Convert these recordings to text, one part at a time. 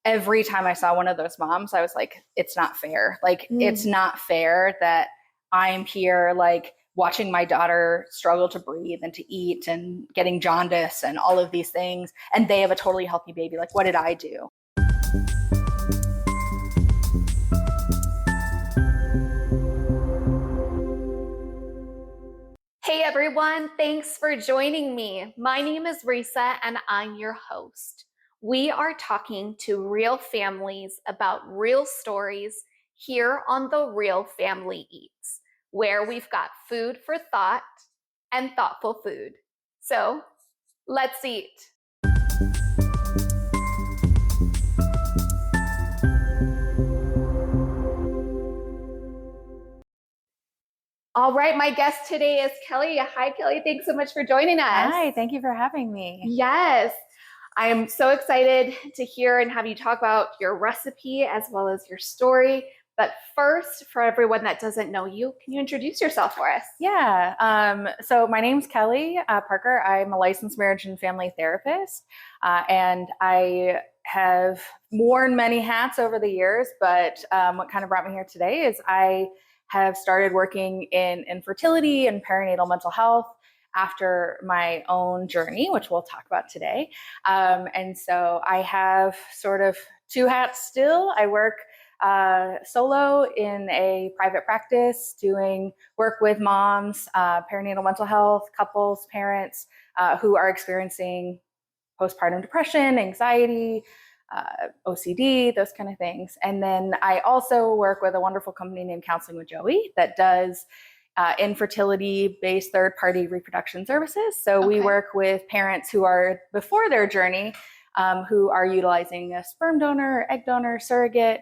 every time I saw one of those moms, I was like, it's not fair. Like, it's not fair that I'm here, like, watching my daughter struggle to breathe and to eat and getting jaundice and all of these things. And they have a totally healthy baby. Like, what did I do? Hey everyone, thanks for joining me. My name is Reesa and I'm your host. We are talking to real families about real stories here on The Real Family Eats, where we've got food for thought and thoughtful food. So let's eat. All right, my guest today is Kelly. Hi, Kelly. Thanks so much for joining us. Hi, thank you for having me. Yes, I am so excited to hear and have you talk about your recipe as well as your story. But first, for everyone that doesn't know you, can you introduce yourself for us? Yeah. So my name's Kelly Parker. I'm a licensed marriage and family therapist, and I have worn many hats over the years. But what kind of brought me here today is I have started working in infertility and perinatal mental health after my own journey, which we'll talk about today. And so I have sort of two hats still. I work solo in a private practice, doing work with moms, perinatal mental health, couples, parents who are experiencing postpartum depression, anxiety, OCD, those kind of things. And then I also work with a wonderful company named Counseling with Joey that does infertility-based third-party reproduction services. So we work with parents who are before their journey, who are utilizing a sperm donor, egg donor, surrogate,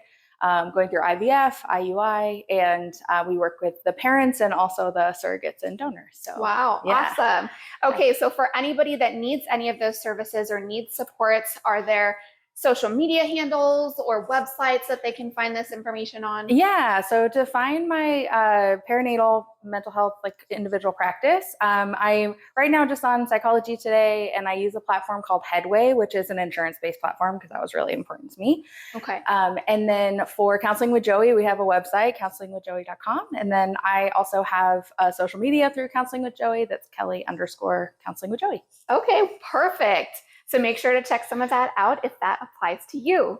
going through IVF, IUI, and we work with the parents and also the surrogates and donors. So wow, yeah. Awesome. Okay, so for anybody that needs any of those services or needs supports, are there social media handles or websites that they can find this information on? Yeah, so to find my perinatal mental health, like individual practice, I'm right now just on Psychology Today, and I use a platform called Headway, which is an insurance-based platform because that was really important to me. Okay. And then for Counseling with Joey, we have a website, counselingwithjoey.com. And then I also have social media through Counseling with Joey. That's Kelly_Counseling with Joey. Okay, perfect. So make sure to check some of that out if that applies to you.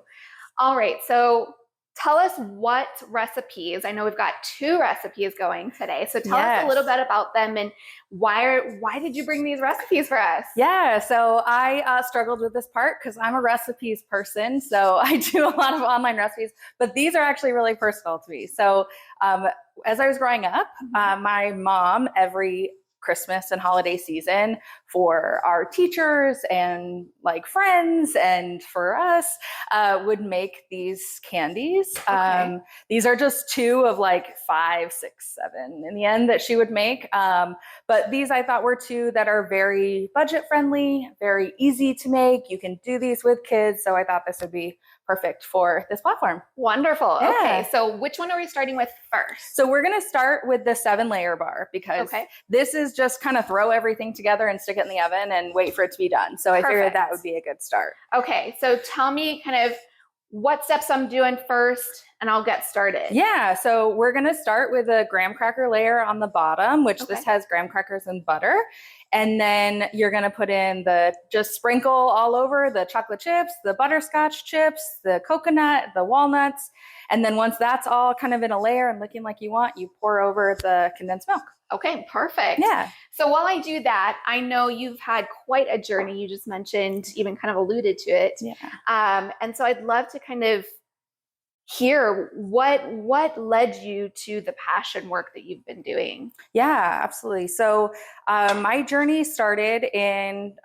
All right, so tell us what recipes. I know we've got two recipes going today. So tell us a little bit about them and why did you bring these recipes for us? Yeah, so I struggled with this part because I'm a recipes person. So I do a lot of online recipes, but these are actually really personal to me. So as I was growing up, my mom, every Christmas and holiday season, for our teachers and like friends and for us, would make these candies. These are just two of like 5, 6, 7 in the end that she would make. But these I thought were two that are very budget friendly, very easy to make. You can do these with kids. So I thought this would be perfect for this platform. Wonderful. Yeah. Okay, so which one are we starting with first? So we're going to start with the 7-layer bar because this is just kind of throw everything together and stick it in the oven and wait for it to be done. So I figured that would be a good start. Okay, so tell me kind of what steps I'm doing first and I'll get started. Yeah, so we're going to start with a graham cracker layer on the bottom, which this has graham crackers and butter. And then you're going to put in just sprinkle all over the chocolate chips, the butterscotch chips, the coconut, the walnuts. And then once that's all kind of in a layer and looking like you want, you pour over the condensed milk. Okay, perfect. Yeah. So while I do that, I know you've had quite a journey. You just mentioned, even kind of alluded to it. Yeah. And so I'd love to kind of hear what led you to the passion work that you've been doing. Yeah, absolutely. So my journey started in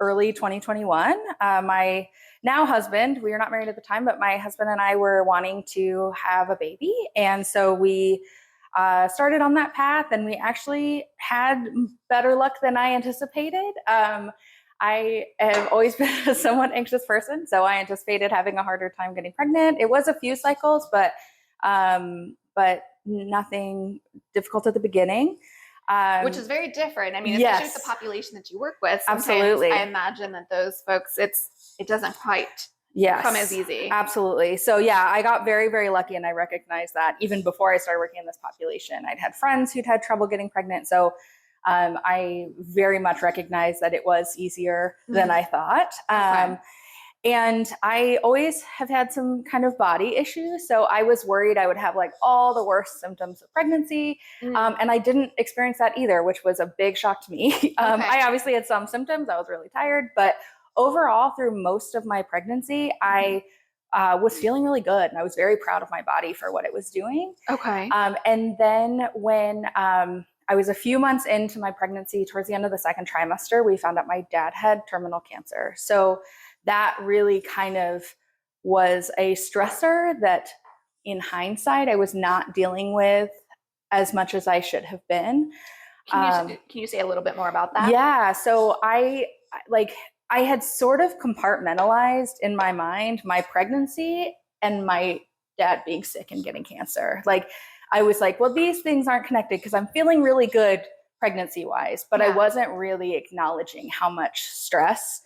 early 2021. My now husband, we were not married at the time, but my husband and I were wanting to have a baby. And so we started on that path, and we actually had better luck than I anticipated. I have always been a somewhat anxious person, so I anticipated having a harder time getting pregnant. It was a few cycles, but nothing difficult at the beginning. Which is very different. I mean, especially with the population that you work with. Absolutely. I imagine that those folks, it doesn't quite Yes, come as easy. absolutely. So yeah, I got very, very lucky, and I recognized that even before I started working in this population. I'd had friends who'd had trouble getting pregnant, so I very much recognized that it was easier than I thought. Okay. And I always have had some kind of body issues, so I was worried I would have like all the worst symptoms of pregnancy, and I didn't experience that either, which was a big shock to me. Okay. I obviously had some symptoms. I was really tired, but overall, through most of my pregnancy, I was feeling really good, and I was very proud of my body for what it was doing. Okay. And then when I was a few months into my pregnancy, towards the end of the second trimester, we found out my dad had terminal cancer. So that really kind of was a stressor that, in hindsight, I was not dealing with as much as I should have been. Can you say a little bit more about that? Yeah. So I had sort of compartmentalized in my mind my pregnancy and my dad being sick and getting cancer. Like, I was like, well, these things aren't connected because I'm feeling really good pregnancy wise, but I wasn't really acknowledging how much stress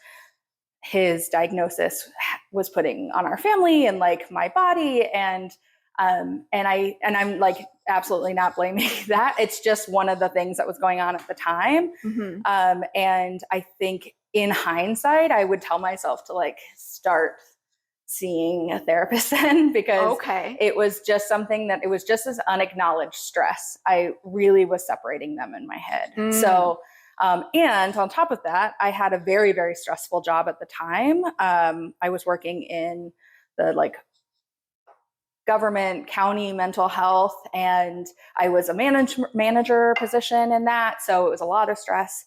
his diagnosis was putting on our family and like my body. And I'm like absolutely not blaming that. It's just one of the things that was going on at the time. And I think in hindsight, I would tell myself to like start seeing a therapist then, because it was just something that it was just this unacknowledged stress. I really was separating them in my head. So and on top of that, I had a very, very stressful job at the time. I was working in the like government county mental health, and I was a manager position in that. So it was a lot of stress.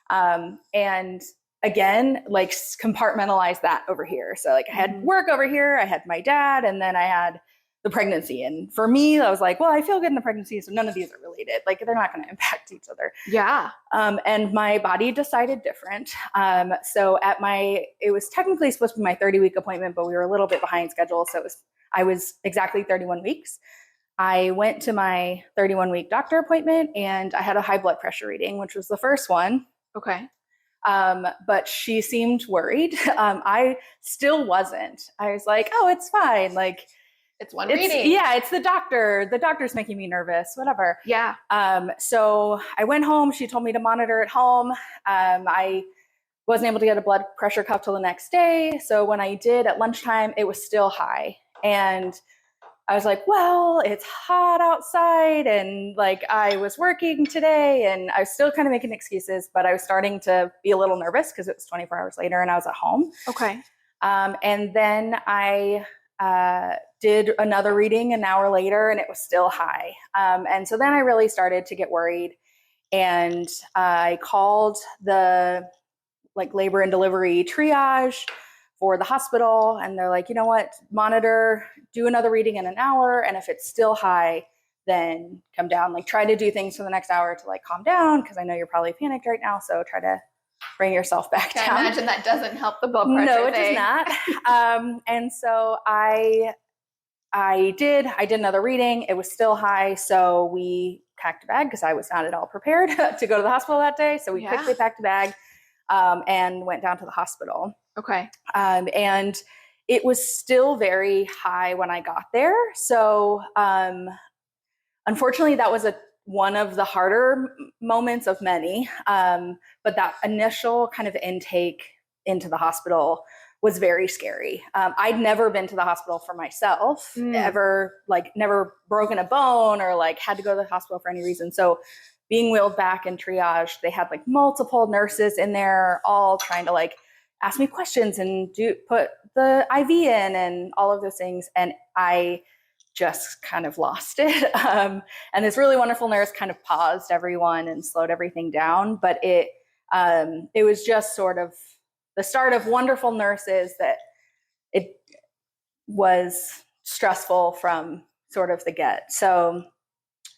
And again, like compartmentalize that over here. So like I had work over here, I had my dad, and then I had the pregnancy. And for me, I was like, well, I feel good in the pregnancy, so none of these are related. Like they're not going to impact each other. Yeah. And my body decided different. So it was technically supposed to be my 30-week appointment, but we were a little bit behind schedule. So I was exactly 31 weeks. I went to my 31-week doctor appointment, and I had a high blood pressure reading, which was the first one. Okay. But she seemed worried. I still wasn't. I was like, oh, it's fine. Like, it's one reading. Yeah, it's the doctor. The doctor's making me nervous, whatever. Yeah. So I went home. She told me to monitor at home. I wasn't able to get a blood pressure cuff till the next day. So when I did at lunchtime, it was still high. And I was like, well, it's hot outside, and like I was working today, and I was still kind of making excuses, but I was starting to be a little nervous because it was 24 hours later and I was at home. Okay. And then I did another reading an hour later, and it was still high. And so then I really started to get worried, and I called the like labor and delivery triage for the hospital, and they're like, you know what, monitor, do another reading in an hour, and if it's still high, then come down, like try to do things for the next hour to like calm down, because I know you're probably panicked right now, so try to bring yourself back down. I imagine that doesn't help the blood pressure. No, it does not. And so I did another reading. It was still high, so we packed a bag because I was not at all prepared to go to the hospital that day. So we quickly packed a bag and went down to the hospital. Okay. And it was still very high when I got there. So unfortunately, that was one of the harder moments of many. But that initial kind of intake into the hospital was very scary. I'd never been to the hospital for myself, ever, like never broken a bone or like had to go to the hospital for any reason. So being wheeled back in triage, they had like multiple nurses in there all trying to like ask me questions and put the IV in and all of those things. And I just kind of lost it. And this really wonderful nurse kind of paused everyone and slowed everything down. But it was just sort of the start of wonderful nurses that it was stressful from sort of the get. So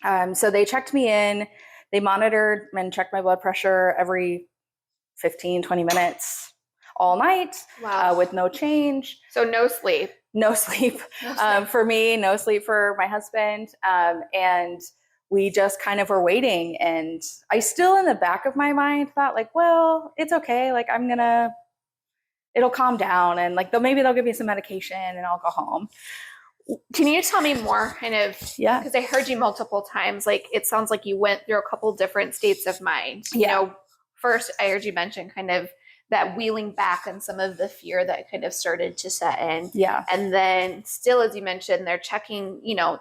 they checked me in, they monitored and checked my blood pressure every 15, 20 minutes all night. Wow. With no change. So no sleep. No sleep. For me, no sleep for my husband. And we just kind of were waiting. And I still in the back of my mind thought like, well, it's okay. Like I'm going to it'll calm down, and like maybe they'll give me some medication and I'll go home. Can you tell me more kind of, Yeah. because I heard you multiple times, like it sounds like you went through a couple different states of mind. You know, first I heard you mention kind of that wheeling back and some of the fear that kind of started to set in. Yeah. And then still, as you mentioned, they're checking, you know,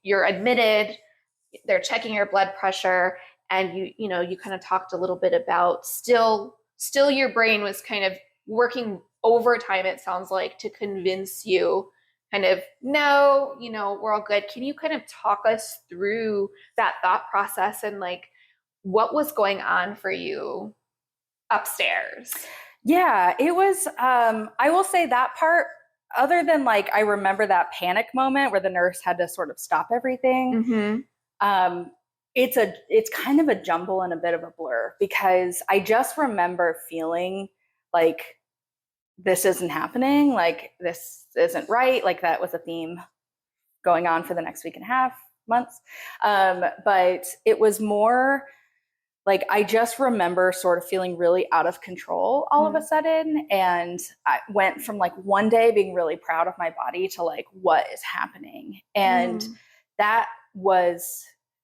you're admitted, they're checking your blood pressure, and you know, you kind of talked a little bit about still your brain was kind of working overtime, it sounds like, to convince you kind of, no, you know, we're all good. Can you kind of talk us through that thought process and like what was going on for you upstairs? Yeah, it was, I will say that part, other than like, I remember that panic moment where the nurse had to sort of stop everything. It's kind of a jumble and a bit of a blur, because I just remember feeling like this isn't happening, like this isn't right. Like that was a theme going on for the next week and a half, months. But it was more like I just remember sort of feeling really out of control all of a sudden. And I went from like one day being really proud of my body to like, what is happening? And that was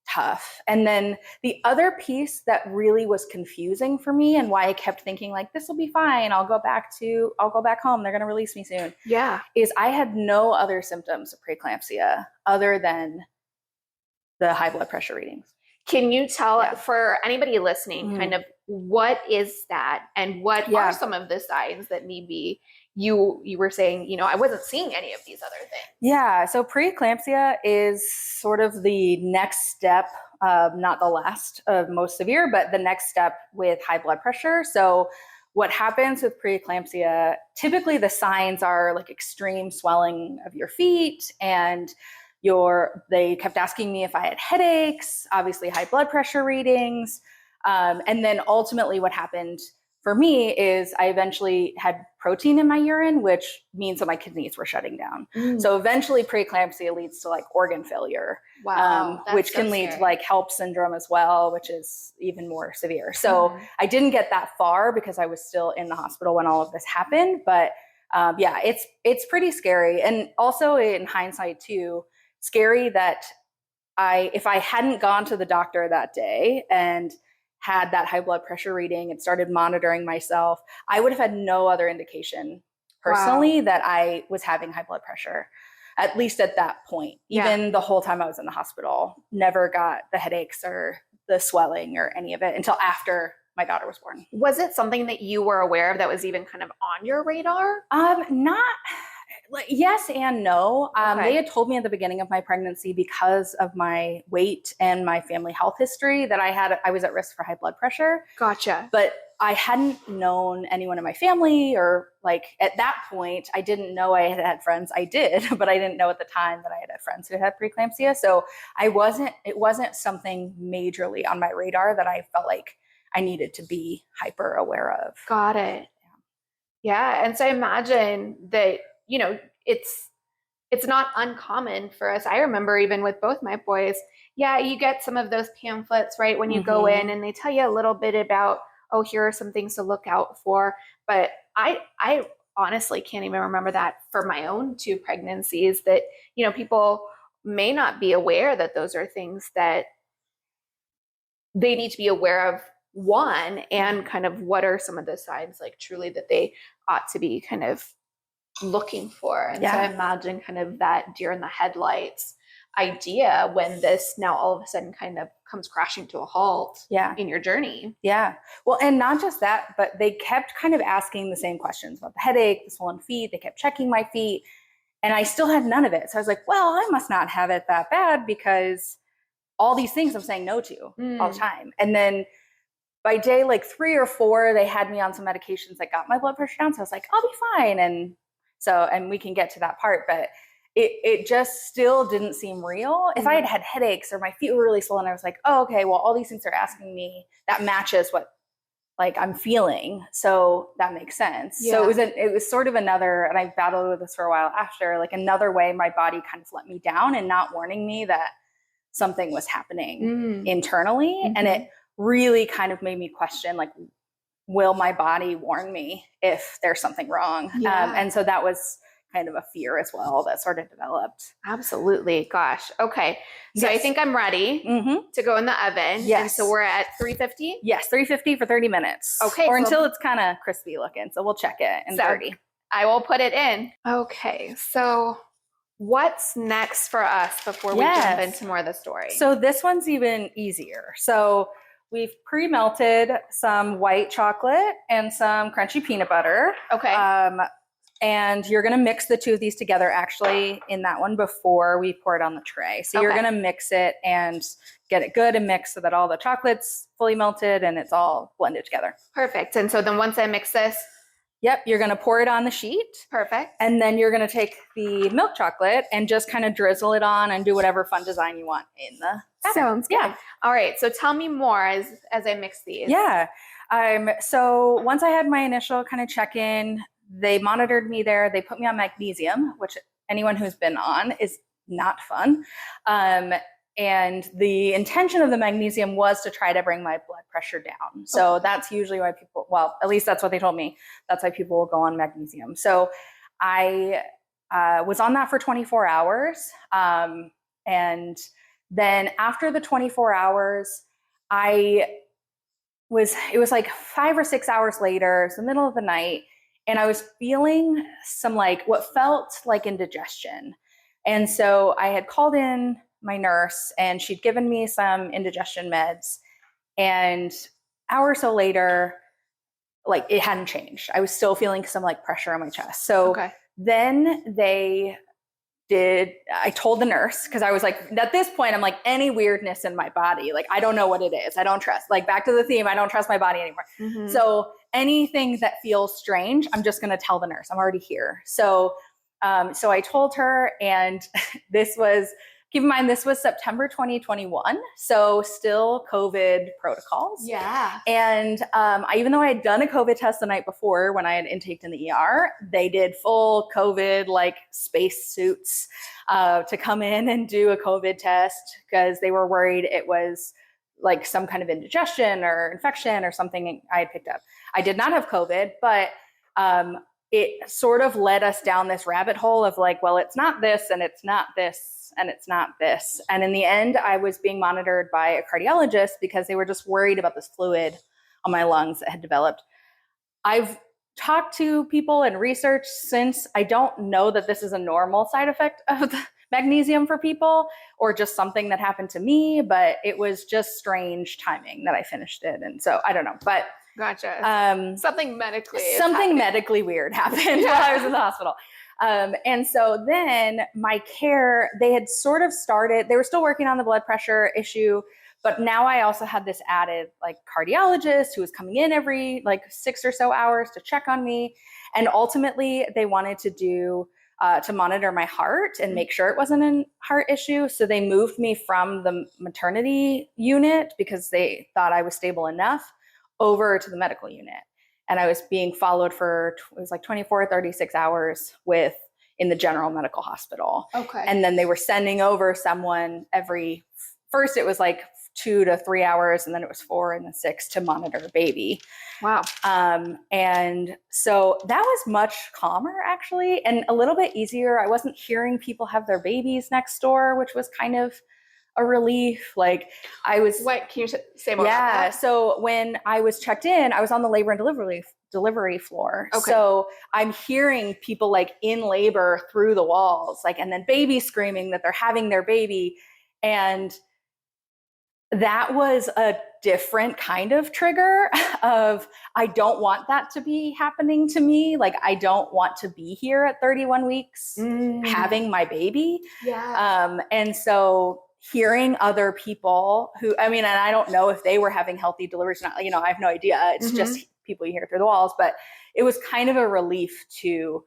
tough. And then the other piece that really was confusing for me, and why I kept thinking like, this will be fine, I'll go back home, they're going to release me soon, is I had no other symptoms of preeclampsia other than the high blood pressure readings. Can you tell for anybody listening kind of what is that, and what are some of the signs that maybe you were saying, you know, I wasn't seeing any of these other things? Yeah, so preeclampsia is sort of the next step, not the last, most severe, but the next step with high blood pressure. So what happens with preeclampsia, typically the signs are like extreme swelling of your feet, and they kept asking me if I had headaches, obviously high blood pressure readings. And then ultimately what happened for me is I eventually had protein in my urine, which means that my kidneys were shutting down. So eventually preeclampsia leads to like organ failure, which can lead to like HELLP syndrome as well, which is even more severe. So I didn't get that far because I was still in the hospital when all of this happened. But yeah, it's pretty scary. And also in hindsight too, scary that if I hadn't gone to the doctor that day and had that high blood pressure reading and started monitoring myself, I would have had no other indication personally that I was having high blood pressure, at least at that point. Even the whole time I was in the hospital, never got the headaches or the swelling or any of it until after my daughter was born. Was it something that you were aware of that was even kind of on your radar? Not. Yes and no. They had told me at the beginning of my pregnancy, because of my weight and my family health history, that I was at risk for high blood pressure. Gotcha. But I hadn't known anyone in my family, or like at that point, I didn't know I had friends. I did, but I didn't know at the time that I had friends who had preeclampsia. So it wasn't something majorly on my radar that I felt like I needed to be hyper aware of. Got it. Yeah. And so I imagine that, you know, it's not uncommon for us. I remember even with both my boys, you get some of those pamphlets, right? When you go in and they tell you a little bit about, oh, here are some things to look out for. But I honestly can't even remember that for my own 2 pregnancies, that, you know, people may not be aware that those are things that they need to be aware of, one, and kind of what are some of the signs like truly that they ought to be kind of looking for. And so I imagine kind of that deer in the headlights idea when this now all of a sudden kind of comes crashing to a halt in your journey. Yeah. Well, and not just that, but they kept kind of asking the same questions about the headache, the swollen feet. They kept checking my feet, and I still had none of it. So I was like, well, I must not have it that bad, because all these things I'm saying no to all the time. And then by day like 3 or 4, they had me on some medications that got my blood pressure down. So I was like, I'll be fine. And we can get to that part, but it just still didn't seem real. If I had had headaches or my feet were really swollen, I was like, oh, okay, well, all these things are asking me, that matches what like I'm feeling. So that makes sense. So it was sort of another, and I battled with this for a while after, like another way my body kind of let me down and not warning me that something was happening internally. And it really kind of made me question, like, will my body warn me if there's something wrong? Yeah. And so that was kind of a fear as well that sort of developed. Absolutely. Gosh. Okay. So I Yes. think I'm ready to go in the oven. Yes. And so we're at 350? Yes, 350 for 30 minutes. Okay. Or until it's kind of crispy looking. So we'll check it in 30. I will put it in. Okay. So what's next for us before we jump into more of the story? So this one's even easier. So we've pre-melted some white chocolate and some crunchy peanut butter. Okay. And you're going to mix the two of these together actually in that one before we pour it on the tray. So you're going to mix it and get it good and mixed so that all the chocolate's fully melted and it's all blended together. Perfect. And so then once I mix this, you're going to pour it on the sheet. Perfect. And then you're going to take the milk chocolate and just kind of drizzle it on and do whatever fun design you want in the oven. Sounds good. Yeah. All right. So tell me more as I mix these. Yeah. So once I had my initial kind of check-in, they monitored me there. They put me on magnesium, which anyone who's been on is not fun. And the intention of the magnesium was to try to bring my blood pressure down. So that's usually why people, well, at least that's what they told me. That's why people will go on magnesium. So I was on that for 24 hours. And then after the 24 hours, it was like 5 or 6 hours later, it's the middle of the night, and I was feeling some what felt like indigestion. And so I had called in my nurse and she'd given me some indigestion meds. And an hour or so later, it hadn't changed. I was still feeling some pressure on my chest. So then I told the nurse, because I was at this point, I'm any weirdness in my body, I don't know what it is. I don't trust, back to the theme, I don't trust my body anymore. Mm-hmm. So anything that feels strange, I'm just going to tell the nurse. I'm already here. So I told her, and keep in mind, this was September 2021. So still COVID protocols. Yeah. And even though I had done a COVID test the night before when I had intaked in the ER, they did full COVID space suits to come in and do a COVID test because they were worried it was some kind of indigestion or infection or something I had picked up. I did not have COVID, but it sort of led us down this rabbit hole of well, it's not this and it's not this and it's not this. And in the end, I was being monitored by a cardiologist because they were just worried about this fluid on my lungs that had developed. I've talked to people and research since. I don't know that this is a normal side effect of the magnesium for people or just something that happened to me, but it was just strange timing that I finished it. And so I don't know, but gotcha. Something medically weird happened while I was in the hospital. And so then my care, they had sort of started, they were still working on the blood pressure issue, but now I also had this added cardiologist who was coming in every 6 or so hours to check on me. And ultimately they wanted to to monitor my heart and make sure it wasn't a heart issue. So they moved me from the maternity unit because they thought I was stable enough over to the medical unit. And I was being followed for, it was 24 or 36 hours in the general medical hospital. Okay. And then they were sending over someone first it was 2 to 3 hours, and then it was 4 and then 6 to monitor the baby. Wow. And so that was much calmer actually, and a little bit easier. I wasn't hearing people have their babies next door, which was kind of a relief. What can you say more about that? So when I was checked in, I was on the labor and delivery floor. Okay. So I'm hearing people in labor through the walls, and then babies screaming that they're having their baby. And that was a different kind of trigger of, I don't want that to be happening to me. I don't want to be here at 31 weeks having my baby. Yeah. And so hearing other people who, and I don't know if they were having healthy deliveries, not, I have no idea. It's just people you hear through the walls, but it was kind of a relief to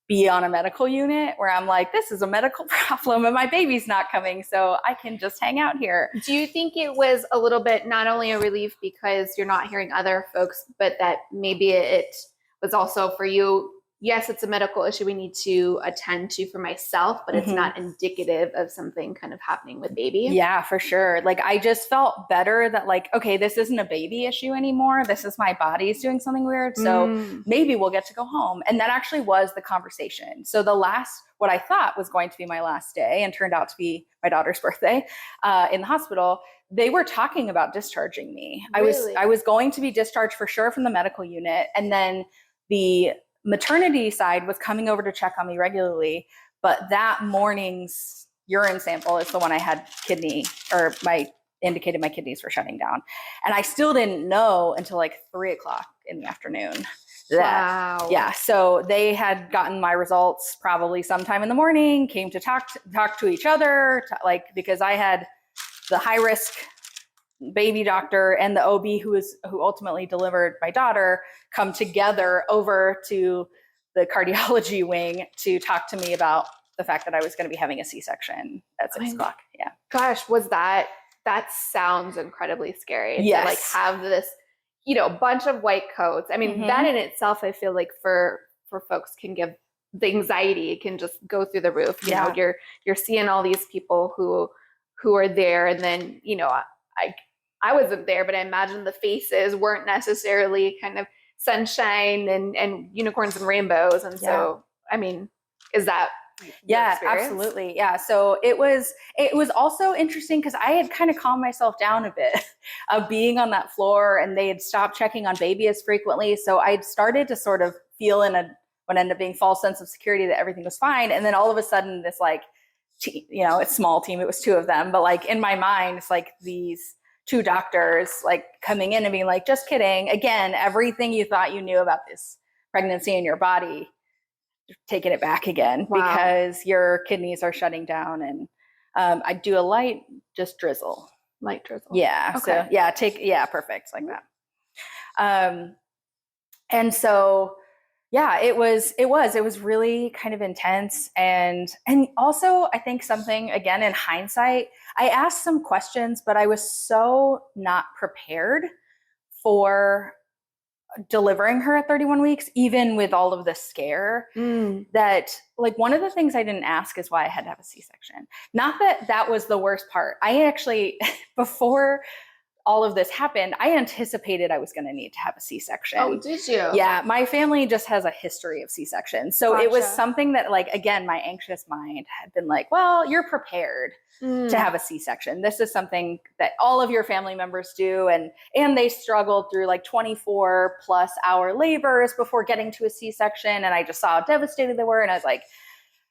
be on a medical unit where I'm this is a medical problem and my baby's not coming, so I can just hang out here. Do you think it was a little bit, not only a relief because you're not hearing other folks, but that maybe it was also for you yes, it's a medical issue we need to attend to for myself, but it's not indicative of something kind of happening with baby. Yeah, for sure. Like, I just felt better that like, okay, this isn't a baby issue anymore. This is my body's doing something weird. So maybe we'll get to go home. And that actually was the conversation. So what I thought was going to be my last day and turned out to be my daughter's birthday in the hospital, they were talking about discharging me. Really? I was going to be discharged for sure from the medical unit. And then the maternity side was coming over to check on me regularly. But that morning's urine sample is the one I had indicated my kidneys were shutting down. And I still didn't know until like 3 o'clock in the afternoon. Wow. Yeah. So they had gotten my results probably sometime in the morning, came to talk to each other, because I had the high risk baby doctor and the OB who ultimately delivered my daughter come together over to the cardiology wing to talk to me about the fact that I was going to be having a C-section at 6 o'clock. Yeah. Gosh, that sounds incredibly scary. Yes. To like have this, bunch of white coats. I mean, that in itself, I feel like for folks can give the anxiety, it can just go through the roof. You know, you're seeing all these people who are there, and then, I wasn't there, but I imagine the faces weren't necessarily kind of sunshine and unicorns and rainbows. And so, I mean, is that yeah, absolutely. Yeah. So it was also interesting because I had kind of calmed myself down a bit of being on that floor, and they had stopped checking on baby as frequently. So I'd started to sort of feel in what ended up being false sense of security that everything was fine. And then all of a sudden this like, it's small team, it was 2 of them, but like in my mind, it's like these 2 doctors like coming in and being like, just kidding. Again, everything you thought you knew about this pregnancy in your body, taking it back again. Wow. Because your kidneys are shutting down. And I do a light drizzle. Light drizzle. Yeah. Okay. So perfect. Like that. And so, yeah, it was really kind of intense. And also I think something, again, in hindsight, I asked some questions, but I was so not prepared for delivering her at 31 weeks, even with all of the scare, that like one of the things I didn't ask is why I had to have a C-section. Not that that was the worst part. I actually, before all of this happened, I anticipated I was going to need to have a C-section. Oh, did you? Yeah. My family just has a history of C-sections. So It was something that like, again, my anxious mind had been like, well, you're prepared to have a C-section. This is something that all of your family members do. And they struggled through like 24 plus hour labors before getting to a C-section. And I just saw how devastated they were. And I was like,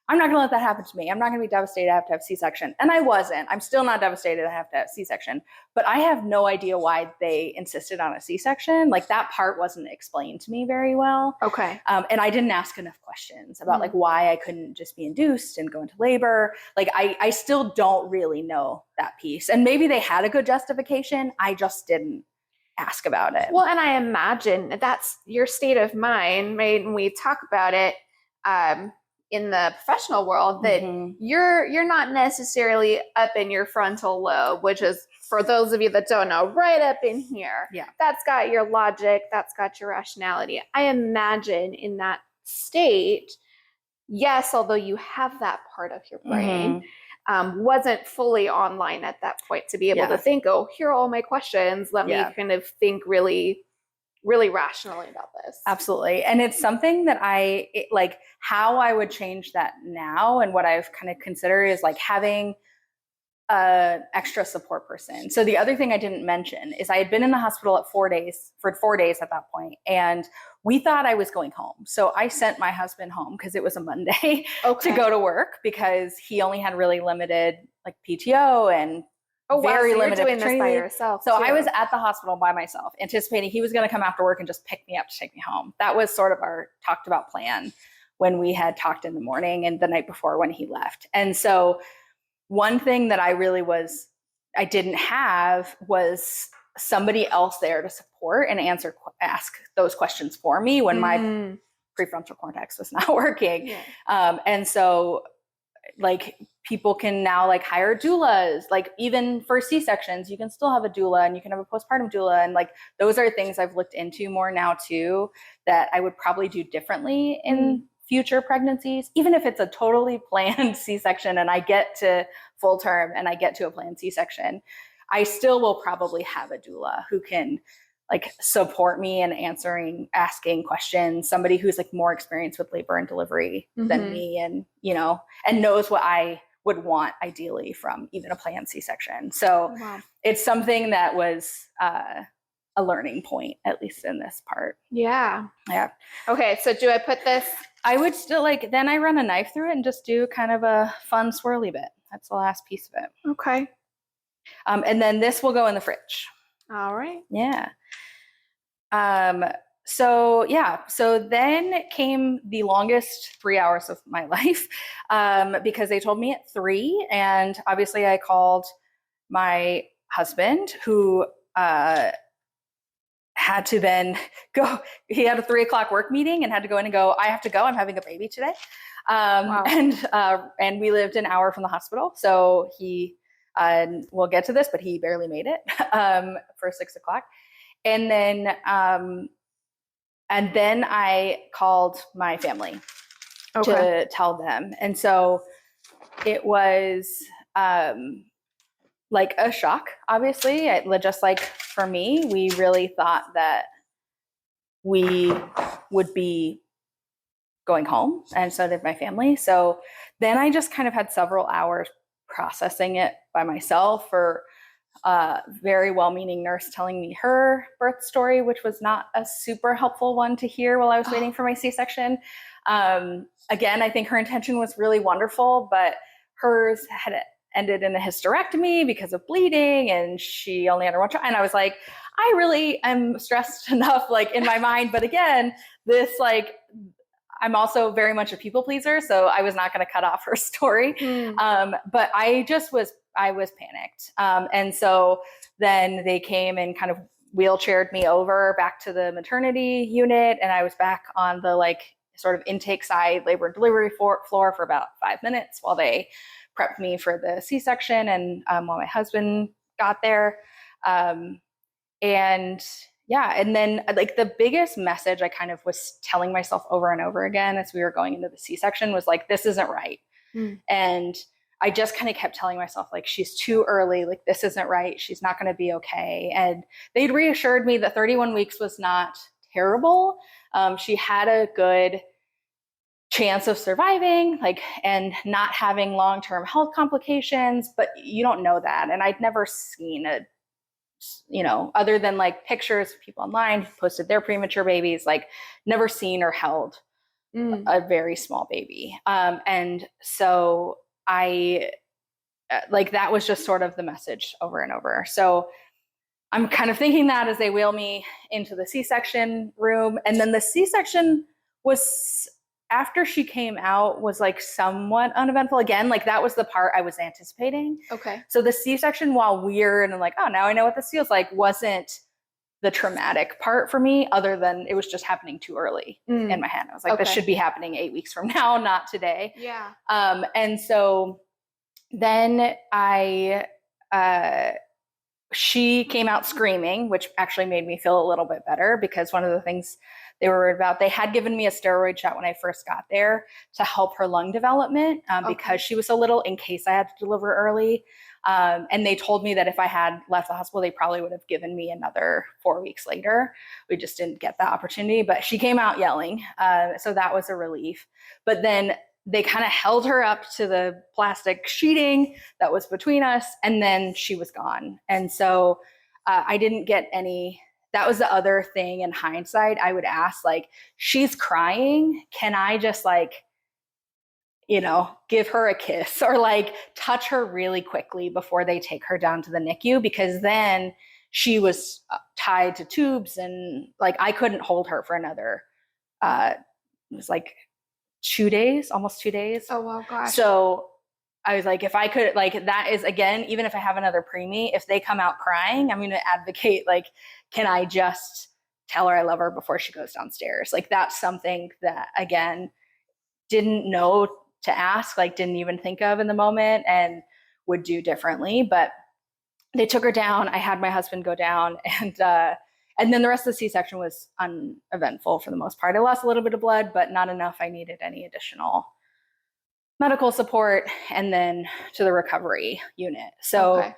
I'm not going to let that happen to me. I'm not going to be devastated I have to have C-section. And I wasn't. I'm still not devastated I have to have C-section. But I have no idea why they insisted on a C-section. Like that part wasn't explained to me very well. Okay. And I didn't ask enough questions about like why I couldn't just be induced and go into labor. Like I still don't really know that piece. And maybe they had a good justification. I just didn't ask about it. Well, and I imagine that's your state of mind, right? When we talk about it, in the professional world, that you're not necessarily up in your frontal lobe, which is, for those of you that don't know, right up in here. Yeah. That's got your logic, that's got your rationality. I imagine in that state, yes, although you have that part of your brain, wasn't fully online at that point to be able to think, oh, here are all my questions. Let me kind of think really rationally about this. Absolutely. And it's something that like how I would change that now. And what I've kind of considered is like having an extra support person. So the other thing I didn't mention is I had been in the hospital for 4 days at that point, and we thought I was going home. So I sent my husband home because it was a Monday to go to work, because he only had really limited like PTO and very limited. You're doing this by yourself. So I was at the hospital by myself, anticipating he was going to come after work and just pick me up to take me home. That was sort of our talked about plan when we had talked in the morning and the night before when he left. And so one thing that I didn't have was somebody else there to support and ask those questions for me when my prefrontal cortex was not working. Yeah. And so like people can now like hire doulas, like even for C-sections, you can still have a doula and you can have a postpartum doula. And like, those are things I've looked into more now too, that I would probably do differently in future pregnancies, even if it's a totally planned C-section and I get to full term and I get to a planned C-section, I still will probably have a doula who can like support me in asking questions, somebody who's like more experienced with labor and delivery than me, and, you know, and knows what I would want ideally from even a planned C-section. So it's something that was a learning point, at least in this part. Yeah. Yeah. Okay. So do I put this? I would still like, then I run a knife through it and just do kind of a fun swirly bit. That's the last piece of it. Okay. And then this will go in the fridge. All right. Yeah. So then came the longest 3 hours of my life, because they told me at 3, and obviously I called my husband, who had to then go. He had a 3:00 work meeting and had to go in and go, I have to go, I'm having a baby today. And we lived an hour from the hospital. So he, we'll get to this, but he barely made it, for 6:00. And then I called my family to tell them. And so it was like a shock, obviously. Just like for me, we really thought that we would be going home, and so did my family. So then I just kind of had several hours processing it by myself, or very well-meaning nurse telling me her birth story, which was not a super helpful one to hear while I was waiting for my C-section. Again, I think her intention was really wonderful, but hers had ended in a hysterectomy because of bleeding, and she only had her one child. And I was like, I really am stressed enough, like in my mind. But again, this like, I'm also very much a people pleaser, so I was not going to cut off her story. But I was panicked. And so then they came and kind of wheelchaired me over back to the maternity unit. And I was back on the like sort of intake side, labor and delivery floor for about 5 minutes while they prepped me for the C-section, and while my husband got there. And then like the biggest message I kind of was telling myself over and over again as we were going into the C-section was like, this isn't right. And I just kind of kept telling myself, like, she's too early, like this isn't right, she's not going to be okay. And they'd reassured me that 31 weeks was not terrible. She had a good chance of surviving, like, and not having long-term health complications, but you don't know that. And I'd never seen other than like pictures of people online who posted their premature babies, like never seen or held a very small baby. And so I like, that was just sort of the message over and over. So I'm kind of thinking that as they wheel me into the C-section room. And then the C-section was, after she came out, was like somewhat uneventful. Again, like that was the part I was anticipating. Okay. So the C-section, while weird and like, oh, now I know what this feels like, wasn't the traumatic part for me, other than it was just happening too early in my head. I was like, this should be happening 8 weeks from now, not today. Yeah. And so then she came out screaming, which actually made me feel a little bit better, because one of the things they were worried about, they had given me a steroid shot when I first got there to help her lung development, because she was so little, in case I had to deliver early. And they told me that if I had left the hospital, they probably would have given me another 4 weeks later. We just didn't get that opportunity, but she came out yelling. So that was a relief. But then they kind of held her up to the plastic sheeting that was between us, and then she was gone. And so I didn't get any. That was the other thing in hindsight. I would ask, like, she's crying, can I just like, give her a kiss or like touch her really quickly before they take her down to the NICU? Because then she was tied to tubes, and like I couldn't hold her for another, it was like 2 days, almost 2 days. Oh, wow, gosh. So I was like, if I could, like, that is, again, even if I have another preemie, if they come out crying, I'm going to advocate, like, can I just tell her I love her before she goes downstairs? Like, that's something that, again, didn't know to ask, like didn't even think of in the moment and would do differently. But they took her down. I had my husband go down, and then the rest of the C-section was uneventful for the most part. I lost a little bit of blood, but not enough I needed any additional medical support, and then to the recovery unit. So,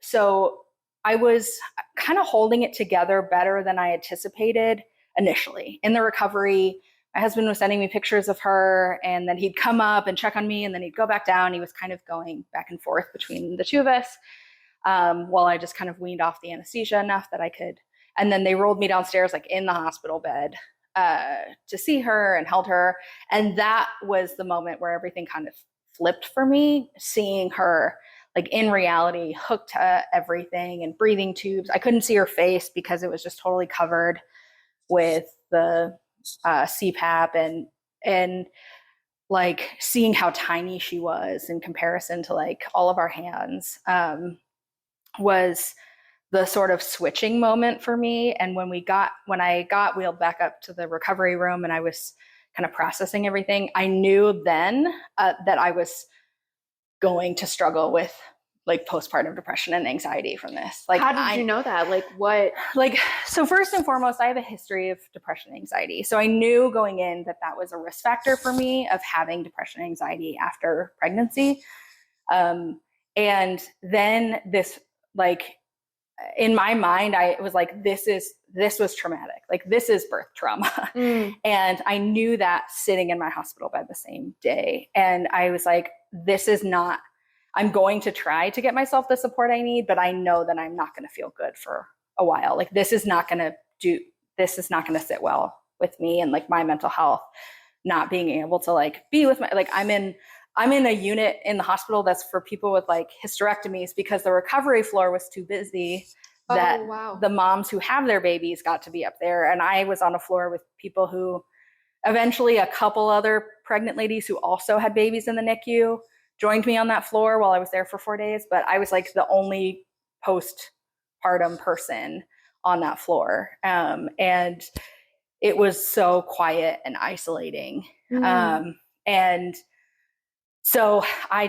so I was kind of holding it together better than I anticipated initially. In the recovery, my husband was sending me pictures of her, and then he'd come up and check on me, and then he'd go back down. He was kind of going back and forth between the two of us, while I just kind of weaned off the anesthesia enough that I could. And then they rolled me downstairs, like in the hospital bed, to see her and held her. And that was the moment where everything kind of flipped for me, seeing her like in reality, hooked to everything and breathing tubes. I couldn't see her face because it was just totally covered with the CPAP, and like seeing how tiny she was in comparison to like all of our hands was the sort of switching moment for me. And when I got wheeled back up to the recovery room and I was kind of processing everything, I knew then that I was going to struggle with like postpartum depression and anxiety from this. Like, how did you know that? Like what? Like, so first and foremost, I have a history of depression and anxiety. So I knew going in that that was a risk factor for me of having depression and anxiety after pregnancy. And then this, like, in my mind, I was like, this was traumatic. Like, this is birth trauma. And I knew that sitting in my hospital bed the same day. And I was like, this is not, I'm going to try to get myself the support I need, but I know that I'm not going to feel good for a while. Like, this is not going to sit well with me and like my mental health, not being able to like be with my, like, I'm in a unit in the hospital that's for people with like hysterectomies because the recovery floor was too busy that the moms who have their babies got to be up there. And I was on a floor with people who eventually a couple other pregnant ladies who also had babies in the NICU joined me on that floor while I was there for 4 days. But I was like the only postpartum person on that floor. And it was so quiet and isolating. And so I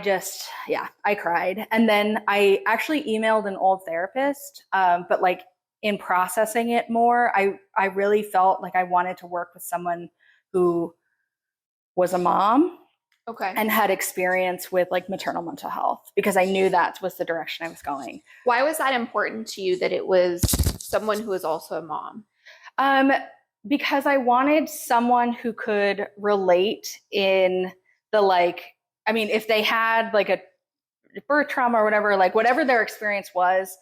cried. And then I actually emailed an old therapist, but like in processing it more, I really felt like I wanted to work with someone who was a mom and had experience with like maternal mental health, because I knew that was the direction I was going. Why was that important to you that it was someone who was also a mom? Because I wanted someone who could relate in the like, I mean, if they had like a birth trauma or whatever, like whatever their experience was.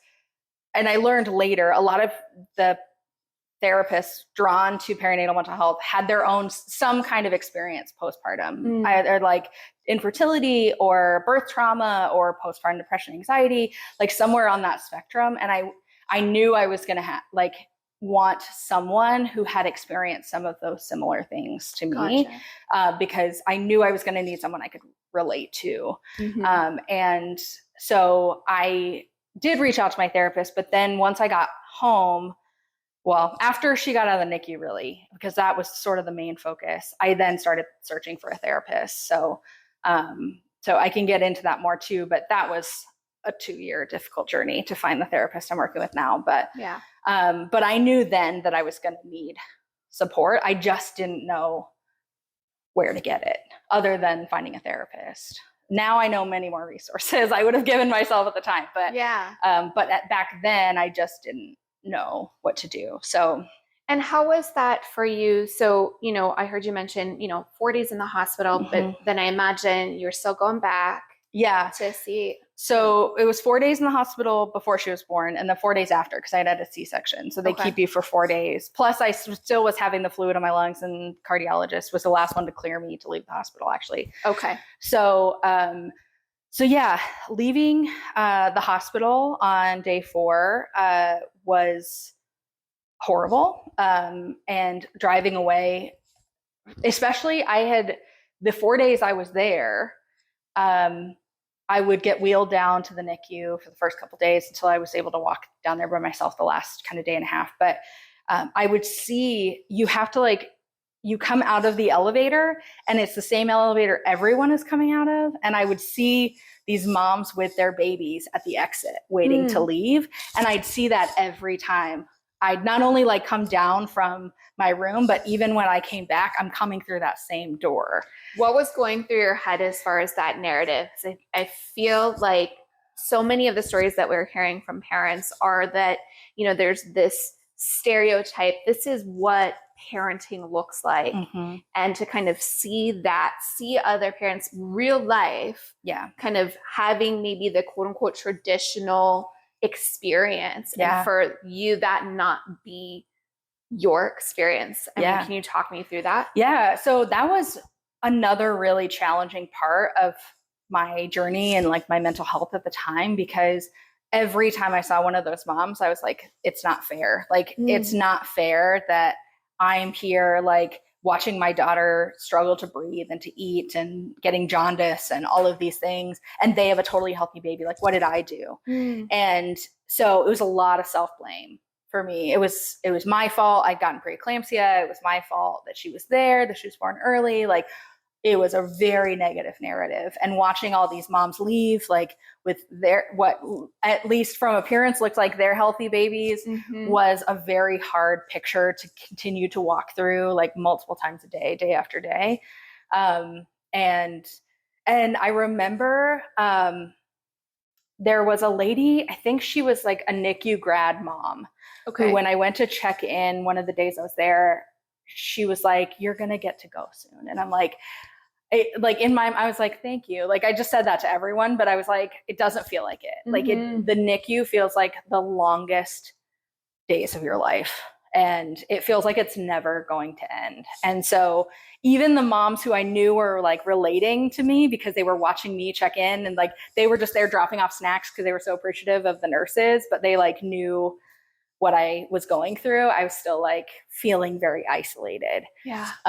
And I learned later, a lot of the therapists drawn to perinatal mental health had their own, some kind of experience postpartum, either like infertility or birth trauma or postpartum depression, anxiety, like somewhere on that spectrum. And I knew I was going to want someone who had experienced some of those similar things to me, because I knew I was going to need someone I could relate to. And so I did reach out to my therapist, but then once I got home, well, after she got out of the NICU, really, because that was sort of the main focus, I then started searching for a therapist. So I can get into that more too, but that was a 2-year difficult journey to find the therapist I'm working with now. But but I knew then that I was going to need support. I just didn't know where to get it other than finding a therapist. Now I know many more resources I would have given myself at the time, but back then I just didn't know what to do. So, and how was that for you? So, I heard you mention, 4 days in the hospital, but then I imagine you're still going back. To see. So it was 4 days in the hospital before she was born, and then 4 days after, because I had a C-section. So they keep you for 4 days. Plus, I still was having the fluid in my lungs, and cardiologist was the last one to clear me to leave the hospital, actually. So, leaving the hospital on day 4 was horrible. And driving away, especially the 4 days I was there, I would get wheeled down to the NICU for the first couple of days until I was able to walk down there by myself the last kind of day and a half. But I would see, you have to like you come out of the elevator and it's the same elevator everyone is coming out of. And I would see these moms with their babies at the exit waiting to leave. And I'd see that every time. I'd not only like come down from my room, but even when I came back, I'm coming through that same door. What was going through your head as far as that narrative? I feel like so many of the stories that we're hearing from parents are that, you know, there's this stereotype. This is what parenting looks like. And to kind of see other parents real life, kind of having maybe the quote unquote traditional experience, and for you that not be your experience. I mean, can you talk me through that? Yeah. So that was another really challenging part of my journey and like my mental health at the time, because every time I saw one of those moms, I was like, it's not fair. Like, it's not fair that I'm here, like watching my daughter struggle to breathe and to eat and getting jaundice and all of these things. And they have a totally healthy baby. Like, what did I do? And so it was a lot of self-blame for me. It was my fault. I'd gotten pre-eclampsia. It was my fault that she was there, that she was born early. Like, it was a very negative narrative. And watching all these moms leave, like with their, what at least from appearance looked like their healthy babies, was a very hard picture to continue to walk through, like multiple times a day, day after day. And I remember there was a lady, I think she was like a NICU grad mom, who, when I went to check in one of the days I was there, she was like, "You're going to get to go soon." And I'm like, I was like, "Thank you." Like, I just said that to everyone, but I was like, it doesn't feel like it. Like, the NICU feels like the longest days of your life. And it feels like it's never going to end. And so even the moms who I knew were like relating to me because they were watching me check in, and like they were just there dropping off snacks because they were so appreciative of the nurses, but they like knew what I was going through, I was still like feeling very isolated.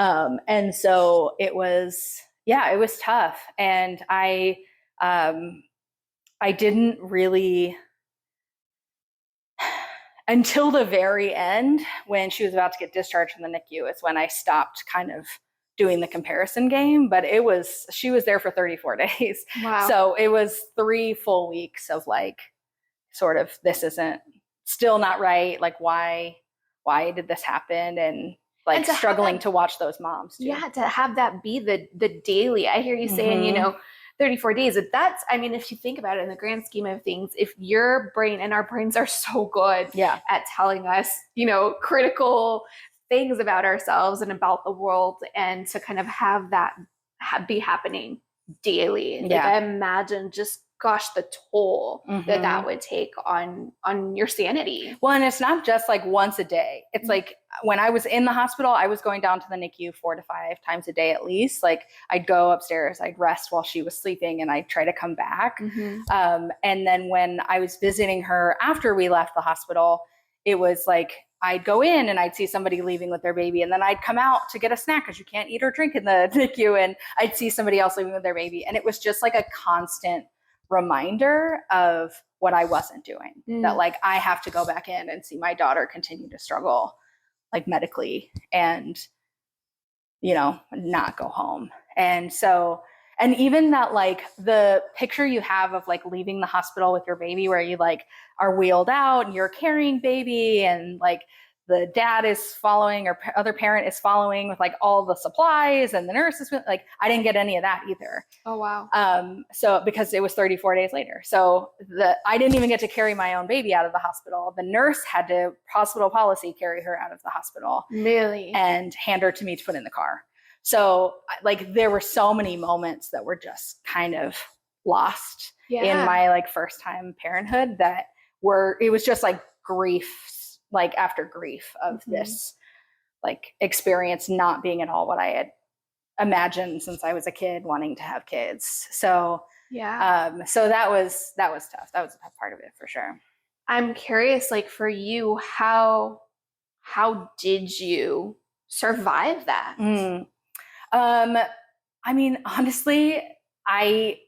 And so it was tough. And I didn't really, until the very end, when she was about to get discharged from the NICU, is when I stopped kind of doing the comparison game. But she was there for 34 days. Wow. So it was 3 full weeks of like, sort of, this isn't, still not right. Like, why did this happen? And like struggling to watch those moms too. Yeah, to have that be the daily. I hear you saying, you know, 34 days. That's, I mean, if you think about it in the grand scheme of things, if your brain, and our brains are so good at telling us, you know, critical things about ourselves and about the world, and to kind of have that be happening daily. Like, I imagine just, gosh, the toll that would take on your sanity. Well, and it's not just like once a day. It's like when I was in the hospital, I was going down to the NICU 4 to 5 times a day at least. Like, I'd go upstairs, I'd rest while she was sleeping, and I'd try to come back. And then when I was visiting her after we left the hospital, it was like I'd go in and I'd see somebody leaving with their baby, and then I'd come out to get a snack because you can't eat or drink in the NICU, and I'd see somebody else leaving with their baby. And it was just like a constant reminder of what I wasn't doing, that like I have to go back in and see my daughter continue to struggle like medically, and, you know, not go home. And so, and even that, like the picture you have of like leaving the hospital with your baby, where you like are wheeled out and you're carrying baby, and like the dad is following, or other parent is following with like all the supplies, and the nurse is like, I didn't get any of that either. Oh, wow. So because it was 34 days later. So I didn't even get to carry my own baby out of the hospital. The nurse had to, hospital policy, carry her out of the hospital. Really? And hand her to me to put in the car. So like there were so many moments that were just kind of lost in my like first time parenthood, that it was just like grief, like after grief of this like experience not being at all what I had imagined since I was a kid wanting to have kids. So so that was tough. That was a tough part of it for sure. I'm curious, like for you, how did you survive that? I mean, honestly, I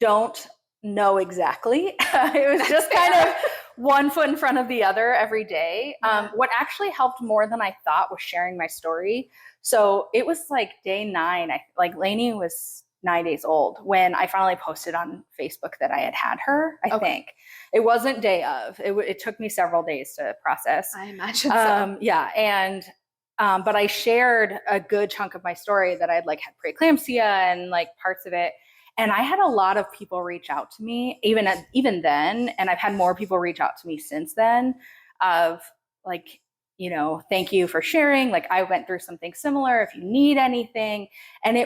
don't know exactly. It was just kind of one foot in front of the other every day. Yeah. What actually helped more than I thought was sharing my story. So it was like day 9. Like Lainey was 9 days old when I finally posted on Facebook that I had her. I think it wasn't day of. It took me several days to process. I imagine so. Yeah, and but I shared a good chunk of my story that I'd like had pre-eclampsia and like parts of it. And I had a lot of people reach out to me even then, and I've had more people reach out to me since then of like, thank you for sharing. Like I went through something similar. If you need anything. And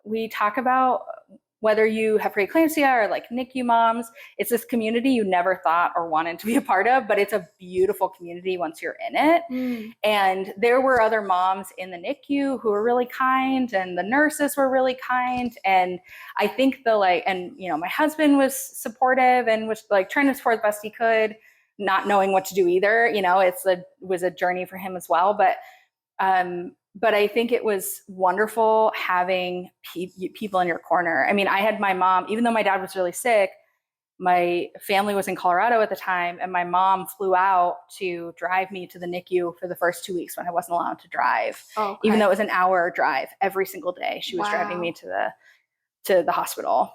we talk about whether you have preeclampsia or like NICU moms, it's this community you never thought or wanted to be a part of, but it's a beautiful community once you're in it. And there were other moms in the NICU who were really kind, and the nurses were really kind. And I think my husband was supportive and was like trying to support the best he could, not knowing what to do either. It was a journey for him as well. But I think it was wonderful having people in your corner. I mean, I had my mom, even though my dad was really sick, my family was in Colorado at the time, and my mom flew out to drive me to the NICU for the first 2 weeks when I wasn't allowed to drive. Even though it was an hour drive every single day, she was driving me to the hospital.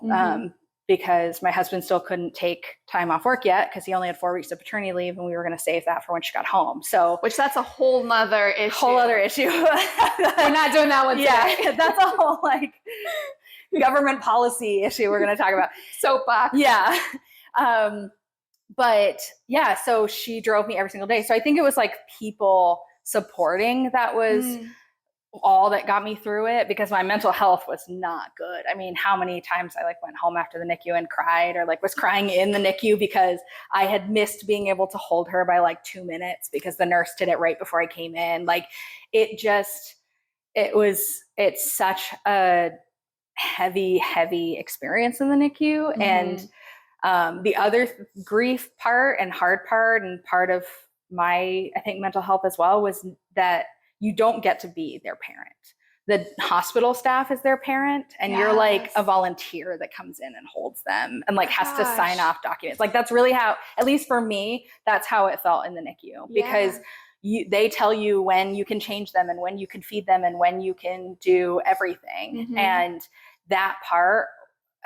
Because my husband still couldn't take time off work yet because he only had 4 weeks of paternity leave, and we were going to save that for when she got home. So, which that's a whole nother issue. We're not doing that one today. Yeah, that's a whole like government policy issue we're going to talk about. Soapbox. Yeah. But yeah, so she drove me every single day. So I think it was like people supporting that was all that got me through it, because my mental health was not good. I mean, how many times I like went home after the NICU and cried, or like was crying in the NICU because I had missed being able to hold her by like 2 minutes because the nurse did it right before I came in. Like it's such a heavy experience in the NICU. And the other grief part and hard part, and part of my, I think, mental health as well, was that you don't get to be their parent. The hospital staff is their parent, and you're like a volunteer that comes in and holds them and like has to sign off documents. Like that's really how, at least for me, that's how it felt in the NICU, because they tell you when you can change them and when you can feed them and when you can do everything. And that part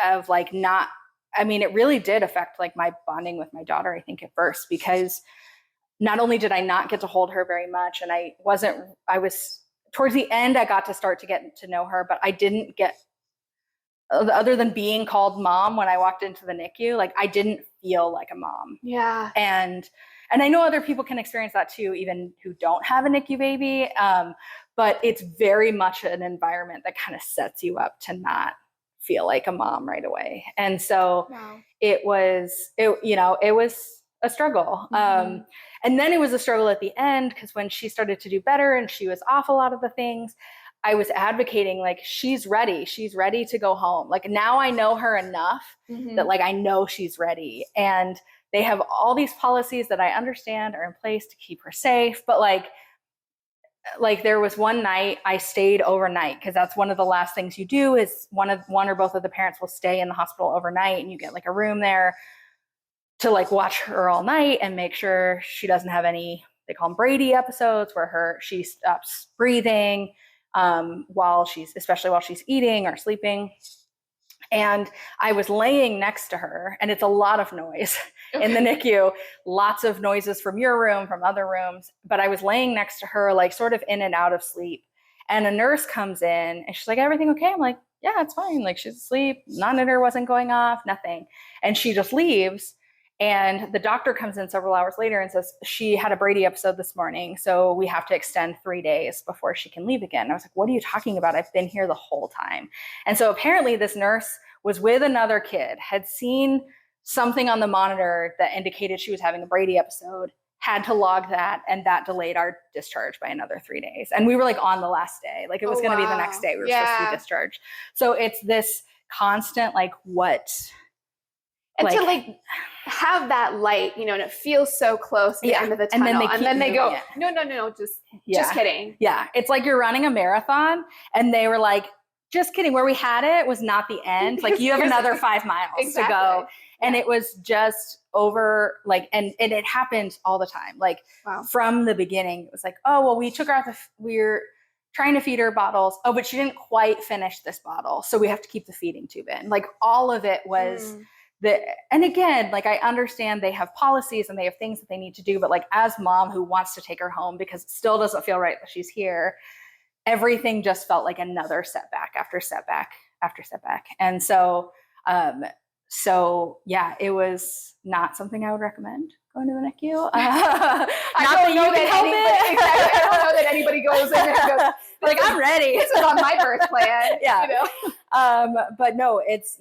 of like it really did affect like my bonding with my daughter, I think, at first, because not only did I not get to hold her very much, and I was towards the end, I got to start to get to know her, but I didn't get, other than being called mom when I walked into the NICU, like I didn't feel like a mom. Yeah. And I know other people can experience that too, even who don't have a NICU baby. But it's very much an environment that kind of sets you up to not feel like a mom right away. And so it was a struggle. And then it was a struggle at the end, because when she started to do better and she was off a lot of the things, I was advocating like, she's ready to go home. Like now I know her enough that like I know she's ready. And they have all these policies that I understand are in place to keep her safe. But like there was one night I stayed overnight, because that's one of the last things you do is one or both of the parents will stay in the hospital overnight, and you get like a room there to like watch her all night and make sure she doesn't have any, they call them Brady episodes, where she stops breathing especially while she's eating or sleeping. And I was laying next to her, and it's a lot of noise in the NICU, lots of noises from your room, from other rooms. But I was laying next to her, like sort of in and out of sleep. And a nurse comes in and she's like, everything okay? I'm like, yeah, it's fine. Like she's asleep. Monitor wasn't going off, nothing. And she just leaves. And the doctor comes in several hours later and says, she had a Brady episode this morning, so we have to extend 3 days before she can leave again. And I was like, what are you talking about? I've been here the whole time. And so apparently this nurse was with another kid, had seen something on the monitor that indicated she was having a Brady episode, had to log that, and that delayed our discharge by another 3 days. And we were like on the last day, like it was going to be the next day we were supposed to be discharged. So it's this constant, like and to like have that light, and it feels so close at the end of the tunnel. And then they go, no, just kidding. Yeah. It's like you're running a marathon, and they were like, just kidding. Where we had it was not the end. Like you have another 5 miles to go. And it was just over like, and it happened all the time. Like from the beginning, it was like, oh, well, we took her out we're trying to feed her bottles. Oh, but she didn't quite finish this bottle. So we have to keep the feeding tube in. Like all of it was and again, like I understand they have policies and they have things that they need to do, but like as mom who wants to take her home because it still doesn't feel right that she's here, everything just felt like another setback after setback after setback. And so, yeah, it was not something I would recommend going to the NICU. I don't know that anybody goes in and goes, like, I'm ready. This is on my birth plan. Yeah. You know? But no, it's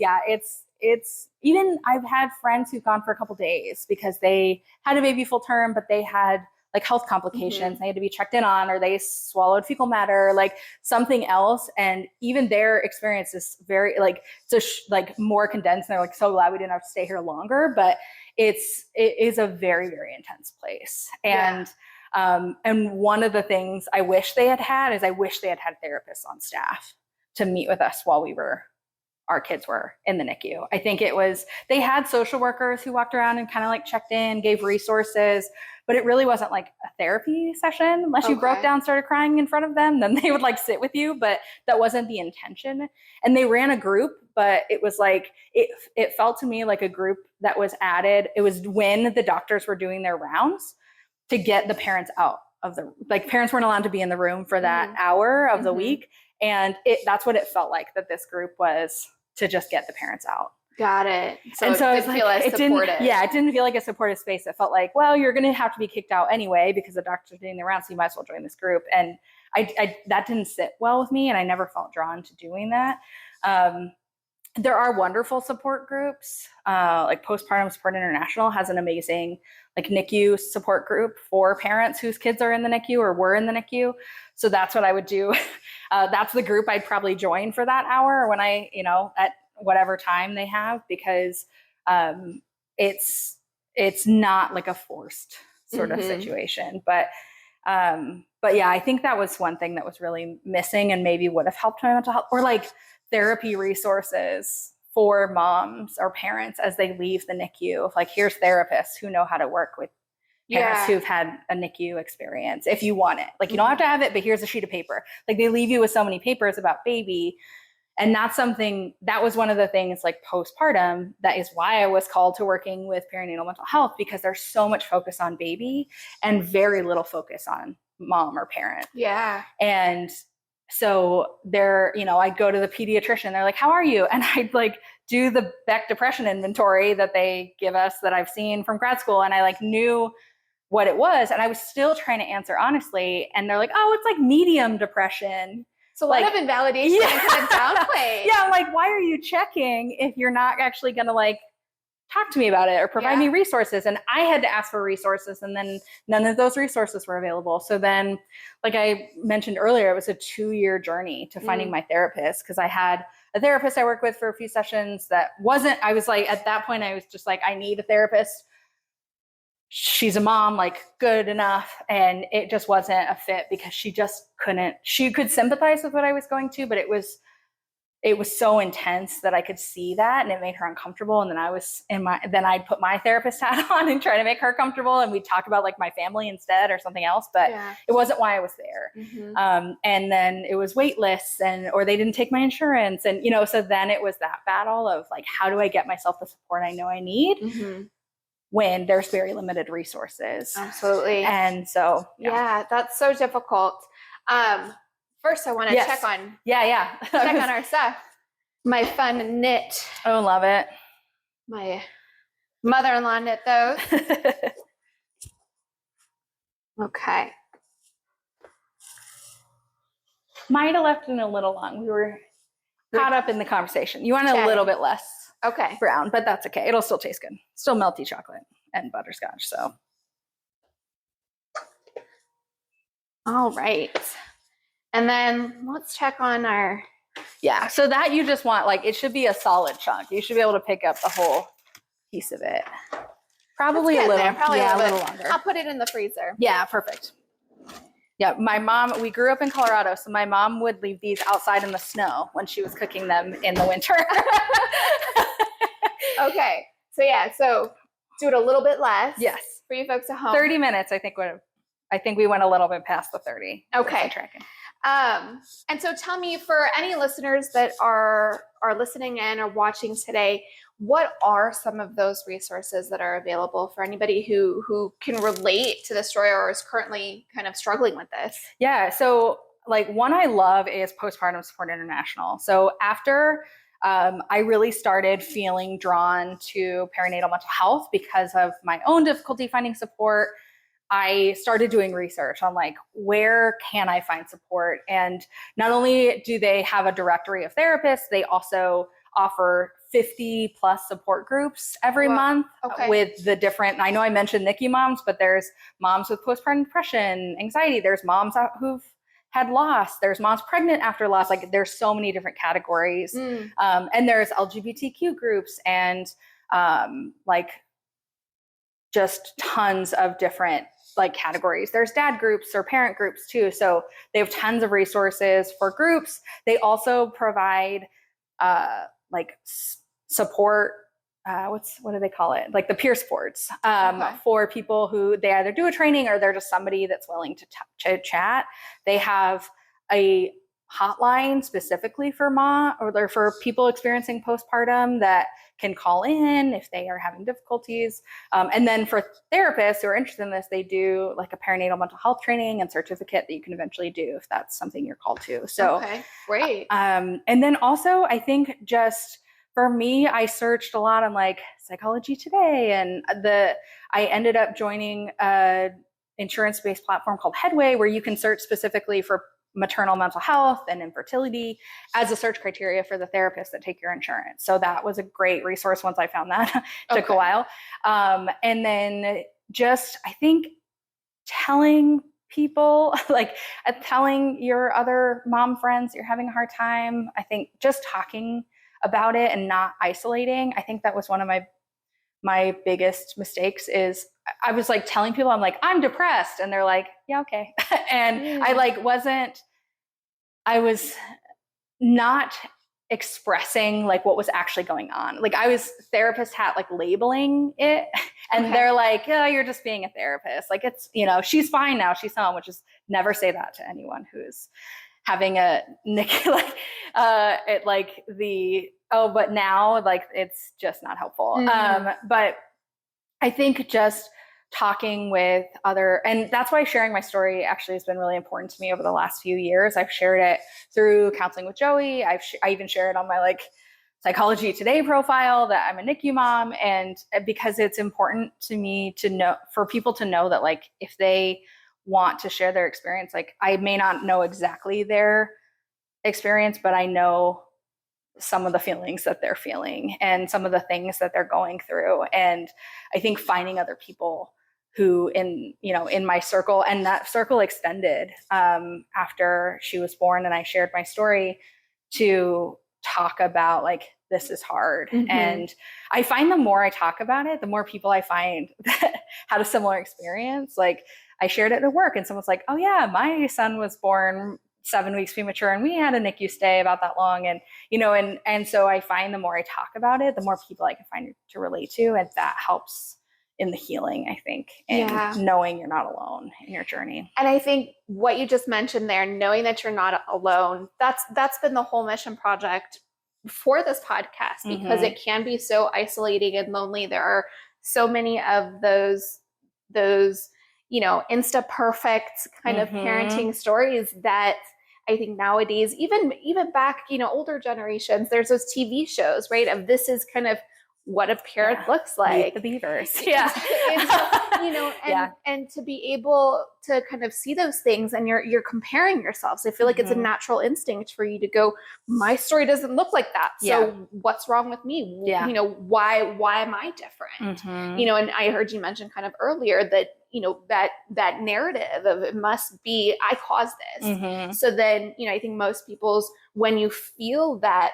even I've had friends who've gone for a couple days because they had a baby full term, but they had like health complications they had to be checked in on, or they swallowed fecal matter, like something else. And even their experience is very like, like more condensed. And they're like, so glad we didn't have to stay here longer, but it is a very, very intense place. And, and one of the things I wish they had had is I wish they had had therapists on staff to meet with us while our kids were in the NICU. I think they had social workers who walked around and kind of like checked in, gave resources, but it really wasn't like a therapy session unless you broke down, started crying in front of them, then they would like sit with you, but that wasn't the intention. And they ran a group, but it was like, it felt to me like a group that was added. It was when the doctors were doing their rounds to get the parents out of like parents weren't allowed to be in the room for that hour of the week. And that's what it felt like that this group was, to just get the parents out. Got it. So and so it didn't feel as supportive. It didn't feel like a supportive space. It felt like, well, you're going to have to be kicked out anyway because the doctors are doing the rounds, so you might as well join this group. And I that didn't sit well with me, and I never felt drawn to doing that. There are wonderful support groups, like Postpartum Support International has an amazing like NICU support group for parents whose kids are in the NICU or were in the NICU. So that's what I would do. That's the group I'd probably join for that hour when at whatever time they have, because it's not like a forced sort of situation. But yeah, I think that was one thing that was really missing and maybe would have helped my mental health, or like therapy resources for moms or parents as they leave the NICU. Like, here's therapists who know how to work with parents who've had a NICU experience. If you want it, like, you don't have to have it, but here's a sheet of paper. Like, they leave you with so many papers about baby. And that's something that was one of the things like postpartum. That is why I was called to working with perinatal mental health, because there's so much focus on baby and very little focus on mom or parent. Yeah. And so I'd go to the pediatrician. They're like, how are you? And I'd like do the Beck depression inventory that they give us that I've seen from grad school. And I like knew what it was. And I was still trying to answer honestly. And they're like, oh, it's like medium depression. So a lot of invalidation and kind of downplay. Yeah, like, why are you checking if you're not actually going to like talk to me about it or provide me resources? And I had to ask for resources, and then none of those resources were available. So then, like I mentioned earlier, it was a 2-year journey to finding my therapist, because I had a therapist I worked with for a few sessions I was like, at that point, I was just like, I need a therapist. She's a mom, like, good enough. And it just wasn't a fit, because she could sympathize with what I was going to, but it was so intense that I could see that, and it made her uncomfortable. And then then I'd put my therapist hat on and try to make her comfortable. And we'd talk about like my family instead or something else, but it wasn't why I was there. And then it was wait lists or they didn't take my insurance. And, so then it was that battle of like, how do I get myself the support I know I need when there's very limited resources? Absolutely. And so, yeah, that's so difficult. First, I want to check on our stuff. My fun knit. Oh, love it. My mother-in-law knit those. Okay. Might have left it a little long. We were caught up in the conversation. You want a little bit less brown, but that's okay. It'll still taste good. Still melty chocolate and butterscotch. So. All right. And then let's check on our. Yeah. So that you just want, like, it should be a solid chunk. You should be able to pick up the whole piece of it. Probably a little longer. I'll put it in the freezer. Yeah. Perfect. Yeah. My mom, we grew up in Colorado, so my mom would leave these outside in the snow when she was cooking them in the winter. Okay. So do it a little bit less. Yes. For you folks at home. 30 minutes, I think we went a little bit past the 30. Okay. And so tell me, for any listeners that are listening in or watching today, what are some of those resources that are available for anybody who can relate to the story or is currently kind of struggling with this? Yeah. So like one I love is Postpartum Support International. So after I really started feeling drawn to perinatal mental health because of my own difficulty finding support, I started doing research on like, where can I find support? And not only do they have a directory of therapists, they also offer 50 plus support groups every month with the different, I know I mentioned NICU moms, but there's moms with postpartum depression, anxiety. There's moms who've had loss. There's moms pregnant after loss. Like there's so many different categories. And there's LGBTQ groups and like just tons of different like categories. There's dad groups or parent groups too. So they have tons of resources for groups. They also provide like support. What do they call it? Like the peer sports for people who they either do a training or they're just somebody that's willing to chat. They have a hotline specifically for mom or for people experiencing postpartum that can call in if they are having difficulties. And then for therapists who are interested in this, they do like a perinatal mental health training and certificate that you can eventually do if that's something you're called to. So, great. And then also I think just for me, I searched a lot on like Psychology Today, and I ended up joining a insurance-based platform called Headway, where you can search specifically for maternal mental health and infertility as a search criteria for the therapists that take your insurance. So that was a great resource once I found that. Took a while. And then just, I think, telling people, like telling your other mom friends you're having a hard time. I think just talking about it and not isolating. I think that was one of my biggest mistakes is I was like telling people, I'm like, I'm depressed. And they're like, yeah, okay. And I was not expressing like what was actually going on. Like I was therapist hat, like labeling it. And they're like, oh, you're just being a therapist. Like it's, she's fine now. She's home, which is never say that to anyone who's having a NICU, but now like it's just not helpful. But I think just talking with and that's why sharing my story actually has been really important to me over the last few years. I've shared it through Counseling with Joey. I even share it on my like Psychology Today profile that I'm a NICU mom, and because it's important to me to know, for people to know that like if they want to share their experience, like I may not know exactly their experience, but I know some of the feelings that they're feeling and some of the things that they're going through. And I think finding other people who in my circle, and that circle extended after she was born and I shared my story, to talk about like, this is hard. And I find the more I talk about it, the more people I find that had a similar experience. Like I shared it at work and someone's like, oh yeah, my son was born 7 weeks premature and we had a NICU stay about that long. And, and so I find the more I talk about it, the more people I can find to relate to. And that helps in the healing, I think, and knowing you're not alone in your journey. And I think what you just mentioned there, knowing that you're not alone, that's been the whole mission project for this podcast, because it can be so isolating and lonely. There are so many of those Insta perfect kind of parenting stories that I think nowadays, even back, older generations, there's those TV shows, right? Of this is kind of what a parent looks like. Meet the Beavers. And to be able to kind of see those things, and you're comparing yourselves. I feel like it's a natural instinct for you to go, my story doesn't look like that. So what's wrong with me? Why am I different? And I heard you mention kind of earlier that, that narrative of it must be, I caused this. So then, I think most people's, when you feel that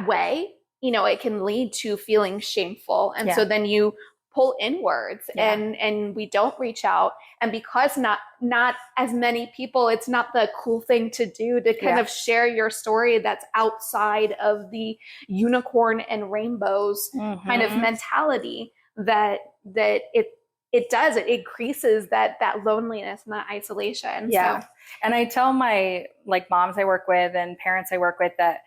way, it can lead to feeling shameful. And so then you pull inwards and we don't reach out. And because not as many people, it's not the cool thing to do to kind of share your story that's outside of the unicorn and rainbows kind of mentality that it increases that loneliness and that isolation. Yeah. So. And I tell my moms I work with and parents I work with that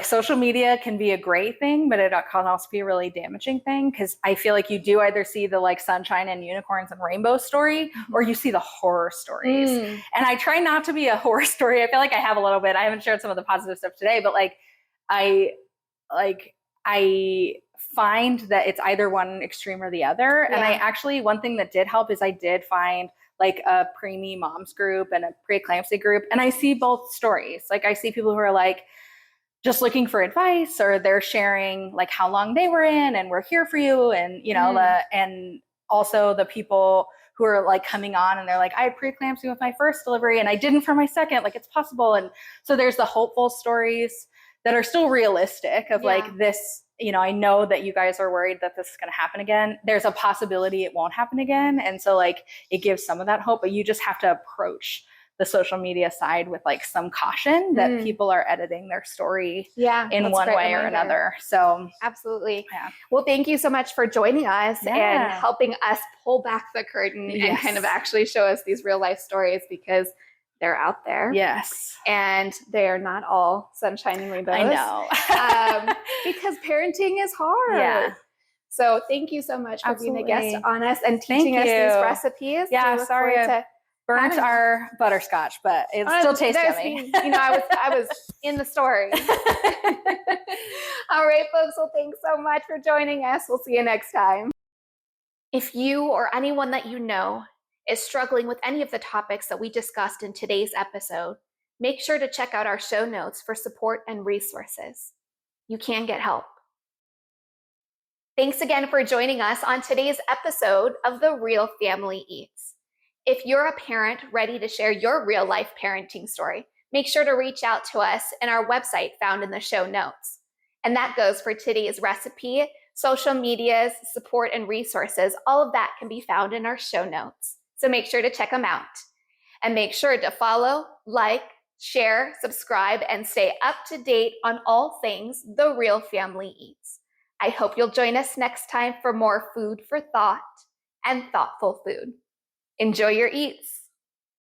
social media can be a great thing, but it can also be a really damaging thing, because I feel like you do either see the sunshine and unicorns and rainbow story, or you see the horror stories. And I try not to be a horror story. I feel like I have a little bit. I haven't shared some of the positive stuff today, but I find that it's either one extreme or the other. And I actually, one thing that did help is I did find a preemie moms group and a pre-eclampsia group, and I see both stories. I see people who are just looking for advice, or they're sharing how long they were in and we're here for you. And, and also the people who are coming on and they're I had preeclampsia with my first delivery and I didn't for my second, it's possible. And so there's the hopeful stories that are still realistic of this, I know that you guys are worried that this is going to happen again. There's a possibility it won't happen again. And so it gives some of that hope, but you just have to approach the social media side with some caution that people are editing their story in one way or another. So absolutely. Yeah. Well, thank you so much for joining us and helping us pull back the curtain and kind of actually show us these real life stories, because they're out there. Yes. And they are not all sunshine and rainbows. I know. Because parenting is hard. Yeah. So thank you so much for being a guest on us and teaching us these recipes. Yeah, sorry I burnt our butterscotch, but it still tastes yummy. I was in the story. All right, folks. Well, thanks so much for joining us. We'll see you next time. If you or anyone that you know is struggling with any of the topics that we discussed in today's episode, make sure to check out our show notes for support and resources. You can get help. Thanks again for joining us on today's episode of The Real Family Eats. If you're a parent ready to share your real life parenting story, make sure to reach out to us in our website found in the show notes. And that goes for today's recipe, social medias, support, and resources. All of that can be found in our show notes. So make sure to check them out. And make sure to follow, share, subscribe, and stay up to date on all things The Real Family Eats. I hope you'll join us next time for more food for thought and thoughtful food. Enjoy your eats.